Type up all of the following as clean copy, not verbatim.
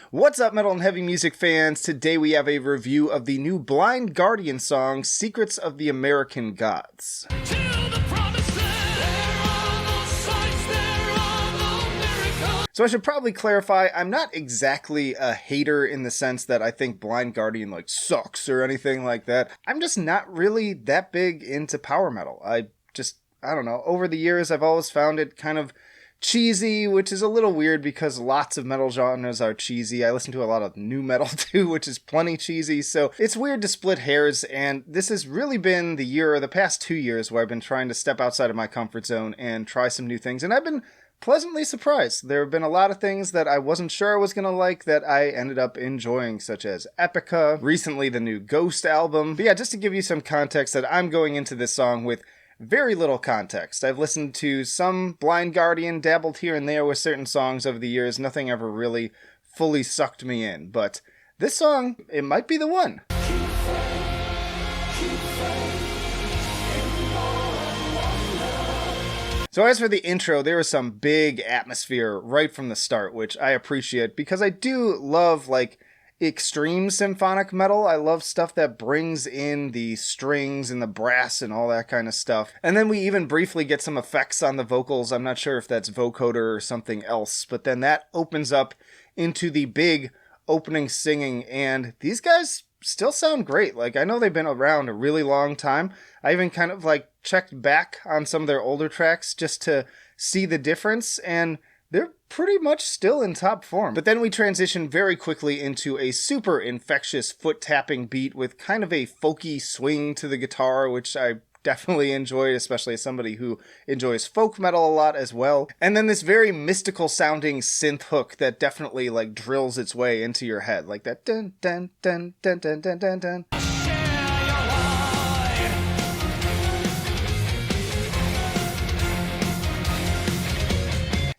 What's up, metal and heavy music fans? Today we have a review of the new Blind Guardian song, Secrets of the American Gods. So I should probably clarify, I'm not exactly a hater in the sense that I think Blind Guardian sucks or anything like that. I'm just not really that big into power metal. I don't know. Over the years, I've always found it kind of cheesy, which is a little weird because lots of metal genres are cheesy. I listen to a lot of new metal too, which is plenty cheesy. So it's weird to split hairs, and this has really been the year or the past 2 years where I've been trying to step outside of my comfort zone and try some new things. And I've been pleasantly surprised. There have been a lot of things that I wasn't sure I was going to like that I ended up enjoying, such as Epica, recently the new Ghost album. But yeah, just to give you some context, that I'm going into this song with very little context. I've listened to some Blind Guardian, dabbled here and there with certain songs over the years. Nothing ever really fully sucked me in. But this song, it might be the one. So as for the intro, there was some big atmosphere right from the start, which I appreciate because I do love, extreme symphonic metal. I love stuff that brings in the strings and the brass and all that kind of stuff. And then we even briefly get some effects on the vocals. I'm not sure if that's vocoder or something else, but then that opens up into the big opening singing, and these guys still sound great. I know they've been around a really long time. I even kind of checked back on some of their older tracks just to see the difference, and they're pretty much still in top form. But then we transition very quickly into a super infectious foot-tapping beat with kind of a folky swing to the guitar, which I definitely enjoyed, especially as somebody who enjoys folk metal a lot as well. And then this very mystical-sounding synth hook that definitely, drills its way into your head, like that dun-dun-dun-dun-dun-dun-dun-dun.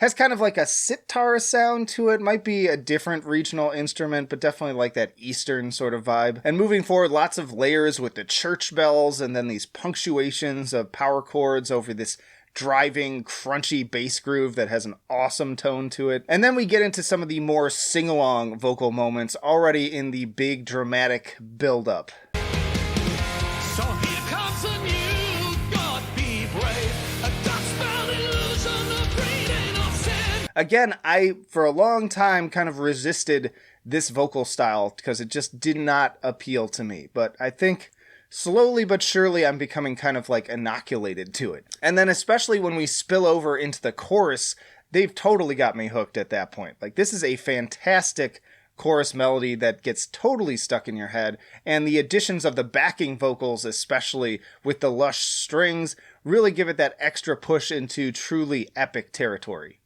Has kind of a sitar sound to it. Might be a different regional instrument, but definitely that Eastern sort of vibe. And moving forward, lots of layers with the church bells and then these punctuations of power chords over this driving, crunchy bass groove that has an awesome tone to it. And then we get into some of the more sing-along vocal moments already in the big dramatic build-up. So here comes a new God be brave, a dark-spelled illusion of greed and of sin. Again, I, for a long time, kind of resisted this vocal style because it just did not appeal to me. But I think slowly but surely I'm becoming kind of inoculated to it. And then especially when we spill over into the chorus, they've totally got me hooked at that point. This is a fantastic chorus melody that gets totally stuck in your head, and the additions of the backing vocals, especially with the lush strings, really give it that extra push into truly epic territory.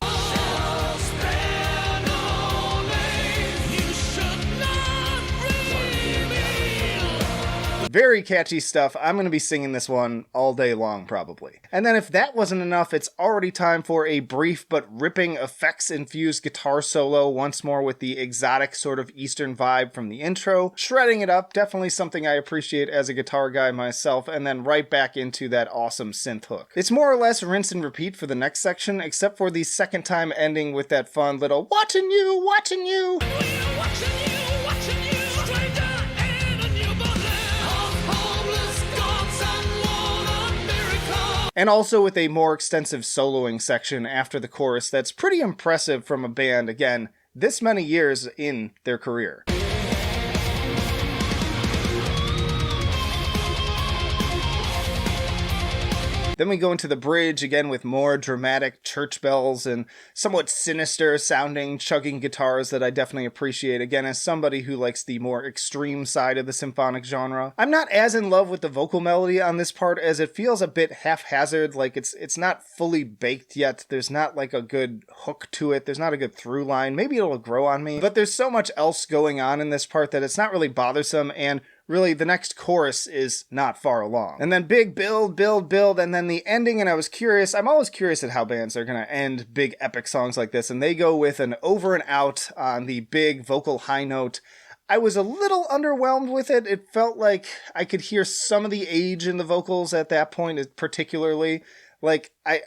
Very catchy stuff. I'm going to be singing this one all day long, probably. And then if that wasn't enough, it's already time for a brief but ripping effects-infused guitar solo, once more with the exotic sort of Eastern vibe from the intro. Shredding it up, definitely something I appreciate as a guitar guy myself, and then right back into that awesome synth hook. It's more or less rinse and repeat for the next section, except for the second time ending with that fun little watching you, watching you. We're watching you. And also with a more extensive soloing section after the chorus that's pretty impressive from a band, again, this many years in their career. Then we go into the bridge, again with more dramatic church bells and somewhat sinister sounding chugging guitars that I definitely appreciate, again, as somebody who likes the more extreme side of the symphonic genre. I'm not as in love with the vocal melody on this part, as it feels a bit haphazard, it's not fully baked yet. There's not a good hook to it. There's not a good through line. Maybe it'll grow on me, but there's so much else going on in this part that it's not really bothersome, and really, the next chorus is not far along. And then big build, and then the ending, and I'm always curious at how bands are going to end big epic songs like this, and they go with an over and out on the big vocal high note. I was a little underwhelmed with it. It felt like I could hear some of the age in the vocals at that point, particularly.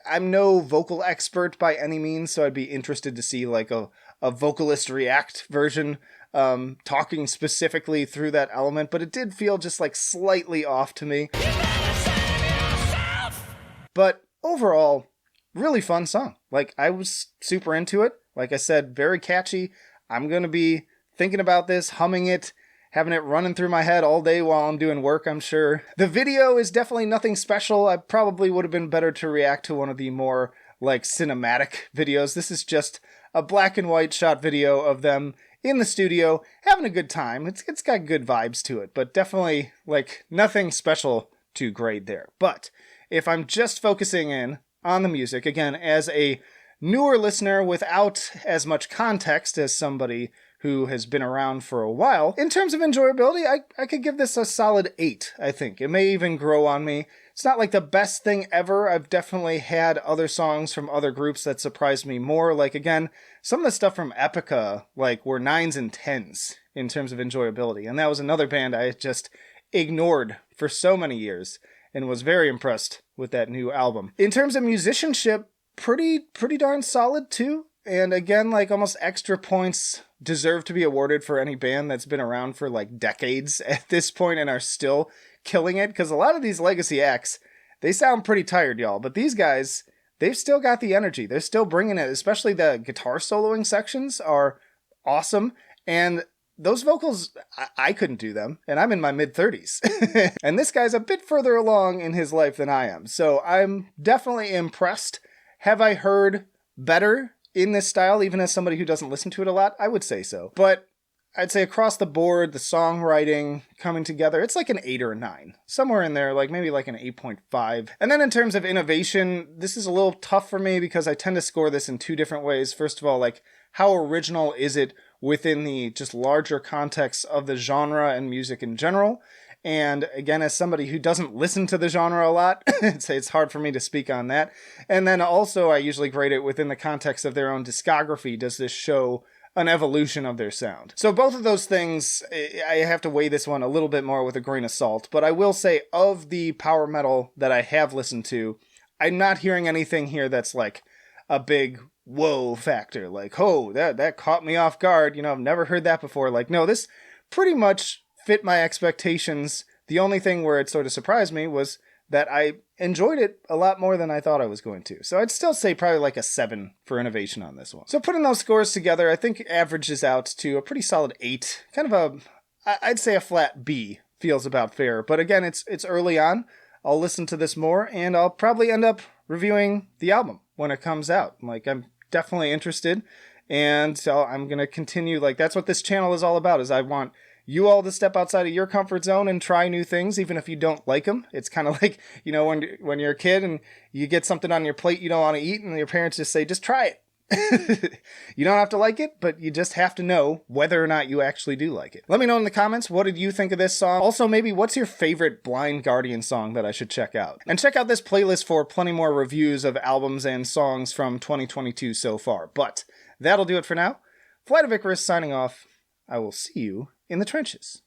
I'm no vocal expert by any means, so I'd be interested to see a a vocalist react version, talking specifically through that element, but it did feel just like slightly off to me. But overall, really fun song. Like, I was super into it. Like I said, very catchy. I'm going to be thinking about this, humming it, having it running through my head all day while I'm doing work, I'm sure. The video is definitely nothing special. I probably would have been better to react to one of the more, like, cinematic videos. This is just a black and white shot video of them in the studio having a good time. It's got good vibes to it, but definitely, like, nothing special to grade there. But if I'm just focusing in on the music, again, as a newer listener without as much context as somebody who has been around for a while, in terms of enjoyability, I could give this a solid 8, I think. It may even grow on me. It's not like the best thing ever. I've definitely had other songs from other groups that surprised me more. Like, again, some of the stuff from Epica, like, were 9s and 10s in terms of enjoyability. And that was another band I just ignored for so many years and was very impressed with that new album. In terms of musicianship, pretty darn solid too. And again, like, almost extra points deserve to be awarded for any band that's been around for like decades at this point and are still killing it. Because a lot of these legacy acts, they sound pretty tired, y'all. But these guys, they've still got the energy. They're still bringing it. Especially the guitar soloing sections are awesome. And those vocals, I couldn't do them, and I'm in my mid-30s. And this guy's a bit further along in his life than I am, so I'm definitely impressed. Have I heard better in this style, even as somebody who doesn't listen to it a lot? I would say so. But I'd say across the board, the songwriting coming together, it's like an 8 or a 9. Somewhere in there, like maybe like an 8.5. And then in terms of innovation, this is a little tough for me because I tend to score this in 2 different ways. First of all, like, how original is it within the just larger context of the genre and music in general? And again, as somebody who doesn't listen to the genre a lot, it's hard for me to speak on that. And then also, I usually grade it within the context of their own discography. Does this show an evolution of their sound? So both of those things, I have to weigh this one a little bit more with a grain of salt. But I will say, of the power metal that I have listened to, I'm not hearing anything here that's like a big whoa factor. Like, oh, that caught me off guard. You know, I've never heard that before. Like, no, this pretty much fit my expectations. The only thing where it sort of surprised me was that I enjoyed it a lot more than I thought I was going to. So I'd still say probably like a 7 for innovation on this one. So putting those scores together, I think averages out to a pretty solid 8. Kind of I'd say a flat B feels about fair. But again, it's early on. I'll listen to this more, and I'll probably end up reviewing the album when it comes out. Like, I'm definitely interested, and so I'm going to continue. Like, that's what this channel is all about, is I want you all to step outside of your comfort zone and try new things, even if you don't like them. It's kind of like, you know, when you're a kid and you get something on your plate you don't want to eat, and your parents just say, just try it. You don't have to like it, but you just have to know whether or not you actually do like it. Let me know in the comments, what did you think of this song? Also, maybe what's your favorite Blind Guardian song that I should check out? And check out this playlist for plenty more reviews of albums and songs from 2022 so far. But that'll do it for now. Flight of Icarus signing off. I will see you in the trenches.